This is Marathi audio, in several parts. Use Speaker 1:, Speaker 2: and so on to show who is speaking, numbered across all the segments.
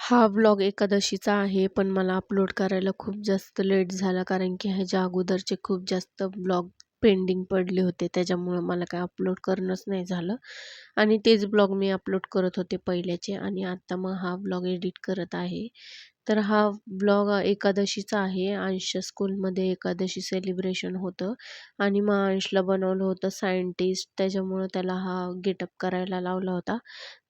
Speaker 1: हा व्लॉग एकादशीचा आहे, पण मला अपलोड करायला खूप जास्त लेट झाला, कारण की ह्याच्या अगोदरचे खूप जास्त व्लॉग पेंडिंग पडले होते. त्याच्यामुळं मला काय अपलोड करणंच नाही झालं आणि तेच व्लॉग मी अपलोड करत होते पहिल्याचे आणि आता मग हा व्लॉग एडिट करत आहे. तर हा व्लॉग एकादशीचा आहे. अंशच्या स्कूलमध्ये एकादशी सेलिब्रेशन होतं आणि मग अंशला बनवलं होतं सायंटिस्ट. त्याच्यामुळं त्याला हा गेटअप करायला लावला होता.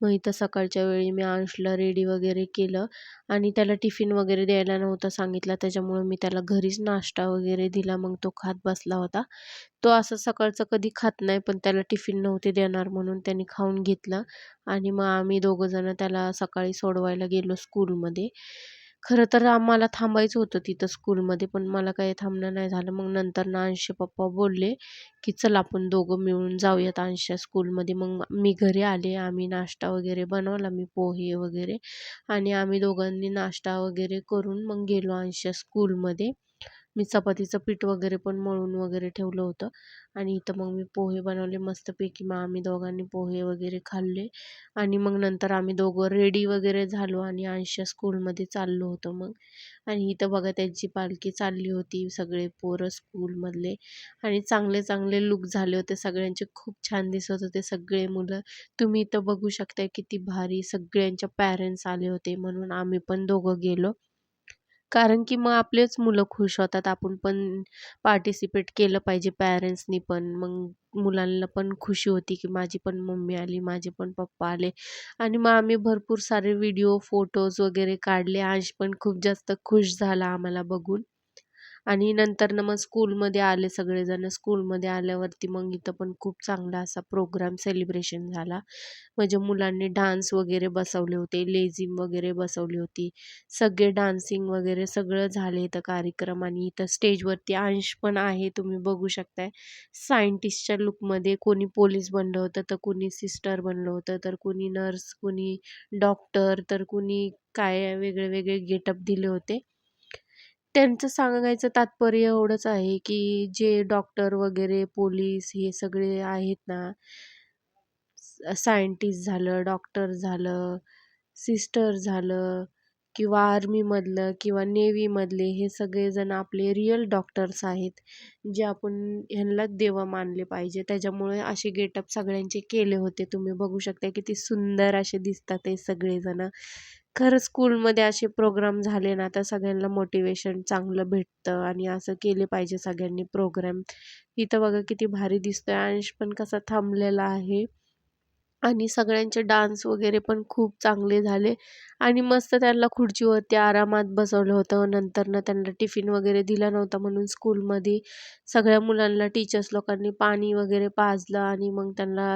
Speaker 1: मग इथं सकाळच्या वेळी मी अंशला रेडी वगैरे केलं आणि त्याला टिफिन वगैरे द्यायला नव्हता सांगितला. त्याच्यामुळं मी त्याला घरीच नाश्ता वगैरे दिला. मग तो खात बसला होता. तो असं सकाळचं कधी खात नाही, पण त्याला टिफिन नव्हते देणार म्हणून त्याने खाऊन घेतलं आणि मग आम्ही दोघं जण त्याला सकाळी सोडवायला गेलो स्कूलमध्ये. खरं तर आम्हाला थांबायचं होतं तिथं स्कूलमध्ये, पण मला काही थांबणं नाही झालं. मग नंतर ना अंशचे पप्पा बोलले, की "चल आपण दोघं मिळून जाऊयात अंशच्या स्कूलमध्ये." मग मी घरी आले. आम्ही नाश्ता वगैरे बनवला, मी पोहे वगैरे आणि आम्ही दोघांनी नाश्ता वगैरे करून मग गेलो अंशच्या स्कूलमध्ये. मी चपातीचं पीठ वगैरे पण मळून वगैरे ठेवलं होतं आणि इथं मग मी पोहे बनवले मस्तपैकी. मग आम्ही दोघांनी पोहे वगैरे खाल्ले आणि मग नंतर आम्ही दोघं रेडी वगैरे झालो आणि अंशच्या स्कूलमध्ये चाललो होतो मग. आणि इथं बघा त्यांची पालखी चालली होती, सगळे पोरं स्कूलमधले आणि चांगले चांगले लूक झाले होते सगळ्यांचे. खूप छान दिसत होते सगळे मुलं. तुम्ही इथं बघू शकताय किती भारी सगळ्यांच्या पॅरेंट्स आले होते, म्हणून आम्ही पण दोघं गेलो. कारण की मग आपलेच मुलं खुश होतात. आपण पण पार्टिसिपेट केलं पाहिजे पॅरेंट्सनी पण. मग मुलांना पण खुशी होती, की माझी पण मम्मी आली, माझे पण पप्पा आले आणि मग आम्ही भरपूर सारे व्हिडिओ, फोटोज वगैरे काढले. अंश पण खूप जास्त खुश झाला आम्हाला बघून. आणि नंतरनं मग स्कूलमध्ये आले सगळेजण. स्कूलमध्ये आल्यावरती मग इथं पण खूप चांगला असा प्रोग्राम सेलिब्रेशन झाला. म्हणजे मुलांनी डान्स वगैरे बसवले होते, लेझीम वगैरे बसवली होती. सगळे डान्सिंग वगैरे सगळं झाले इथं कार्यक्रम आणि इथं स्टेजवरती अंश पण आहे. तुम्ही बघू शकताय. सायंटिस्टच्या लूकमध्ये कोणी पोलीस बनलं होतं, तर कोणी सिस्टर बनलं होतं, तर कोणी नर्स, कोणी डॉक्टर, तर कोणी काय वेगळे-वेगळे गेटअप दिले होते. त्यांचं सांगायचं तात्पर्य एवढंच आहे, की जे डॉक्टर वगैरे, पोलीस हे सगळे आहेत ना, सायंटिस्ट झालं, डॉक्टर झालं, सिस्टर झालं किंवा आर्मीमधलं किंवा नेव्हीमधले हे सगळेजण आपले रिअल डॉक्टर्स आहेत. जे आपण ह्यांनाच देव मानले पाहिजे. त्याच्यामुळे असे गेटअप सगळ्यांचे केले होते. तुम्ही बघू शकता किती सुंदर असे दिसतात हे सगळेजण. खरंच स्कूलमध्ये असे प्रोग्राम झाले ना, तर सगळ्यांना मोटिव्हेशन चांगलं भेटतं आणि असं केले पाहिजे सगळ्यांनी प्रोग्राम. इथं बघा किती भारी दिसतोय. अंश पण कसा थांबलेला आहे. आणि सगळ्यांचे डान्स वगैरे पण खूप चांगले झाले आणि मस्त त्यांना खुर्चीवरती आरामात बसवलं होतं. नंतरनं त्यांना टिफिन वगैरे दिला नव्हता म्हणून स्कूलमध्ये सगळ्या मुलांना टीचर्स लोकांनी पाणी वगैरे पाजलं आणि मग त्यांना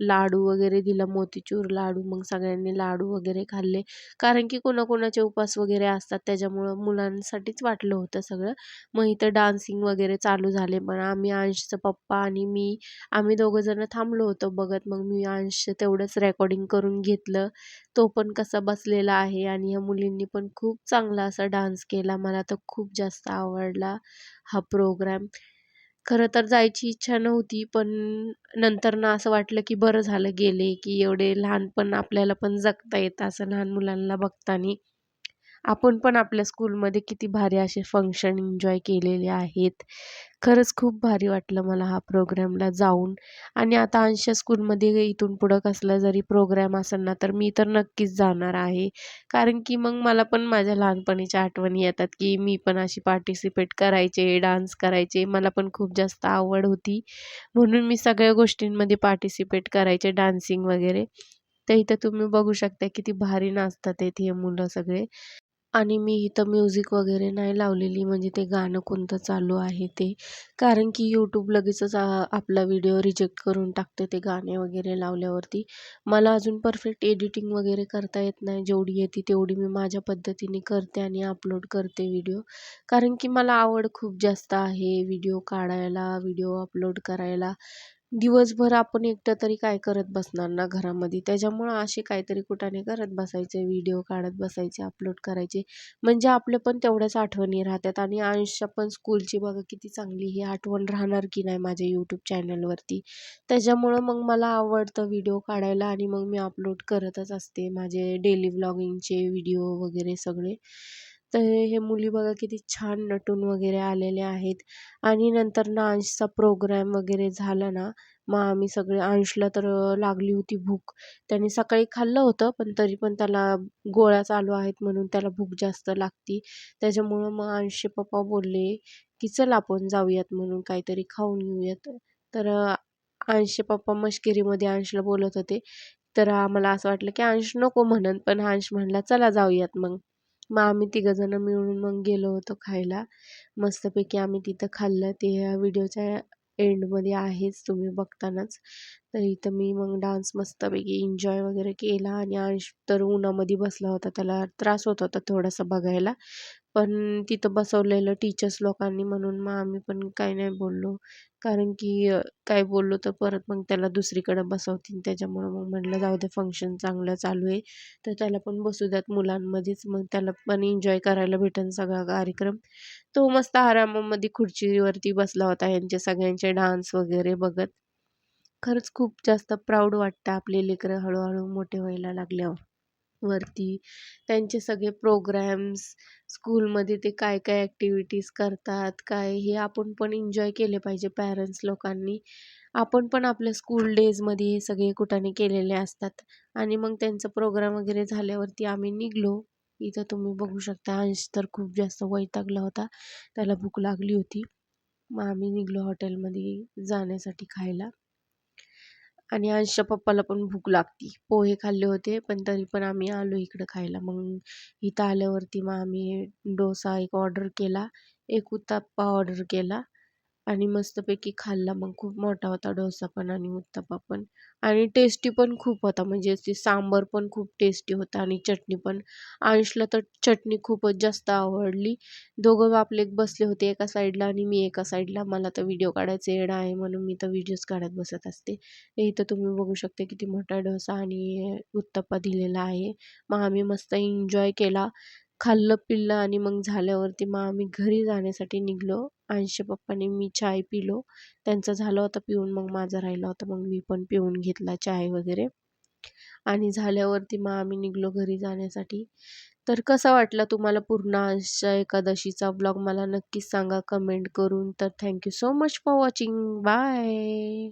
Speaker 1: लाडू वगैरे दिला, मोतीचूर लाडू. मग सगळ्यांनी लाडू वगैरे खाल्ले. कारण की कोणाकोणाचे उपवास वगैरे असतात, त्याच्यामुळं मुलांसाठीच वाटलं होतं सगळं. मग इथं डान्सिंग वगैरे चालू झाले. पण आम्ही अंशचा पप्पा आणि मी आम्ही दोघं जण थांबलो होतो बघत. मग मी अंश तेवढंच रेकॉर्डिंग करून घेतलं. तो पण कसा बसलेला आहे आणि ह्या मुलींनी पण खूप चांगला असा डान्स केला. मला तर खूप जास्त आवडला हा प्रोग्राम. खरं तर जायची इच्छा नव्हती, पण नंतरनं असं वाटलं, की बरं झालं गेले, की एवढे लहानपण आपल्याला पण जगता येतं असं लहान मुलांना बघतानी. आपण पण आपल्या स्कूलमध्ये किती भारी असे फंक्शन एन्जॉय केलेले आहेत. खरंच खूप भारी वाटलं मला हा प्रोग्रामला जाऊन आणि आता अंशच्या स्कूलमध्ये इथून पुढं कसला जरी प्रोग्राम असेल ना, तर मी तर नक्कीच जाणार आहे. कारण की मग मला पण माझ्या लहानपणीच्या आठवणी येतात, की मी पण अशी पार्टिसिपेट करायचे, डान्स करायचे. मला पण खूप जास्त आवड होती. म्हणून मी सगळ्या गोष्टींमध्ये पार्टिसिपेट करायचे, डान्सिंग वगैरे. तर इथं तुम्ही बघू शकता किती भारी नाचतात आहेत हे मुलं सगळे. आणि मी इथं म्युझिक वगैरे नाही लावलेली, म्हणजे ते गाणं कोणतं चालू आहे ते. कारण की YouTube लगेचच आपला व्हिडिओ रिजेक्ट करून टाकते ते गाणे वगैरे लावल्यावरती. मला अजून परफेक्ट एडिटिंग वगैरे करता येत नाही. जेवढी येते तेवढी मी माझ्या पद्धतीने करते आणि अपलोड करते व्हिडिओ. कारण की मला आवड खूप जास्त आहे व्हिडिओ काढायला, व्हिडिओ अपलोड करायला. दिवसभर आपण एकटं तरी काय करत बसणार ना घरामध्ये. त्याच्यामुळं असे काहीतरी कुटाणे करत बसायचे, व्हिडिओ काढत बसायचे, अपलोड करायचे. म्हणजे आपल्या पण तेवढ्याच आठवणी राहतात आणि आयुष्य पण स्कूलची बघा किती चांगली ही आठवण राहणार की नाही माझ्या यूट्यूब चॅनलवरती. त्याच्यामुळं मग मला आवडतं व्हिडिओ काढायला आणि मग मी अपलोड करतच असते माझे डेली व्लॉगिंगचे व्हिडिओ वगैरे सगळे. तर हे मुली बघा किती छान नटून वगैरे आलेल्या आहेत. आणि नंतर ना अंशचा प्रोग्राम वगैरे झाला ना, मग आम्ही सगळे अंशला तर लागली होती भूक. त्याने सकाळी खाल्लं होतं, पण तरी पण त्याला गोळ्या चालू आहेत म्हणून त्याला भूक जास्त लागती. त्याच्यामुळं मग अंशचे पप्पा बोलले, की "चल आपण जाऊयात म्हणून काहीतरी खाऊन येऊयात." तर अंशचे पप्पा मश्किरीमध्ये अंशला बोलत होते. तर आम्हाला असं वाटलं, की अंश नको म्हणेल, पण अंश म्हणला, "चला जाऊयात मग." मग आम्ही तिघंजणं मिळून मग गेलो होतो खायला. मस्तपैकी आम्ही तिथं खाल्लं. ते व्हिडिओच्या एंडमध्ये आहेच तुम्ही बघतानाच. तर इथं मी मग डान्स मस्तपैकी एन्जॉय वगैरे केला आणि अंश तर उन्हामध्ये बसला होता. त्याला त्रास होत होता थोडासा बघायला. पण तिथं बसवलेलं टीचर्स लोकांनी म्हणून मग आम्ही पण काही नाही बोललो. कारण की काय बोललो तर परत मग त्याला दुसरीकडे बसवतील. त्याच्यामुळं मग म्हटलं जाऊ दे फंक्शन चांगलं चालू आहे. तर त्याला पण बसू द्यात मुलांमध्येच. मग त्याला पण एन्जॉय करायला भेटेल सगळा कार्यक्रम. तो मस्त आरामामध्ये खुर्चीवरती बसला होता ह्यांचे सगळ्यांचे डान्स वगैरे बघत. खरंच खूप जास्त प्राउड वाटतं आपले लेकरं हळू मोठे व्हायला लागल्यावर. वरती त्यांचे सगळे प्रोग्रॅम्स, स्कूलमध्ये ते काय-काय ॲक्टिव्हिटीज करतात, काय हे आपण पण एन्जॉय केले पाहिजे पॅरेंट्स लोकांनी. आपण पण आपल्या स्कूल डेजमध्ये हे सगळे कुटाणे केलेले असतात आणि मग त्यांचा प्रोग्राम वगैरे झाल्यावरती आम्ही निघालो. इथं तुम्ही बघू शकता अंश तर खूप जास्त वैतागला होता. त्याला भूक लागली होती. मग आम्ही निघालो हॉटेलमध्ये जाण्यासाठी खायला. आणि अंशच्या पप्पाला पण भूक लागती. पोहे खाल्ले होते, पण तरी पण आम्ही आलो इकडं खायला. मग इथं आल्यावरती मग आम्ही डोसा एक ऑर्डर केला, एक उत्तप्पा ऑर्डर केला आणि मस्तपैकी खाल्ला. मग खूप मोठा होता डोसा पण आणि उत्तप्पा पण आणि टेस्टी पण खूप होता. म्हणजे ते सांबार पण खूप टेस्टी होता आणि चटणी पण. अंशला तर चटणी खूपच जास्त आवडली. दोघं आपले बसले होते एका साईडला आणि मी एका साईडला. मला तर व्हिडिओ काढायचं येड आहे म्हणून मी तर व्हिडिओज काढत बसत असते. इथं तुम्ही बघू शकता किती मोठा डोसा आणि उत्तप्पा दिलेला आहे. मग आम्ही मस्त एन्जॉय केला. खाल्लं-पिल्लं आणि मग झाल्यावरती मग आम्ही घरी जाण्यासाठी निघालो. अंशच्या पप्पांनी मी चाय पिलो. त्यांचा झाला होता पिऊन, मग माझा राहिला होता. मग मी पण पिऊन घेतला चाय वगैरे आणि झाल्यावरती मग आम्ही निघालो घरी जाण्यासाठी. तर कसा वाटला तुम्हाला पूर्ण अंशच्या एकादशीचा व्लॉग मला नक्कीच सांगा कमेंट करून. तर thank so much for watching. Bye.